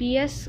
BS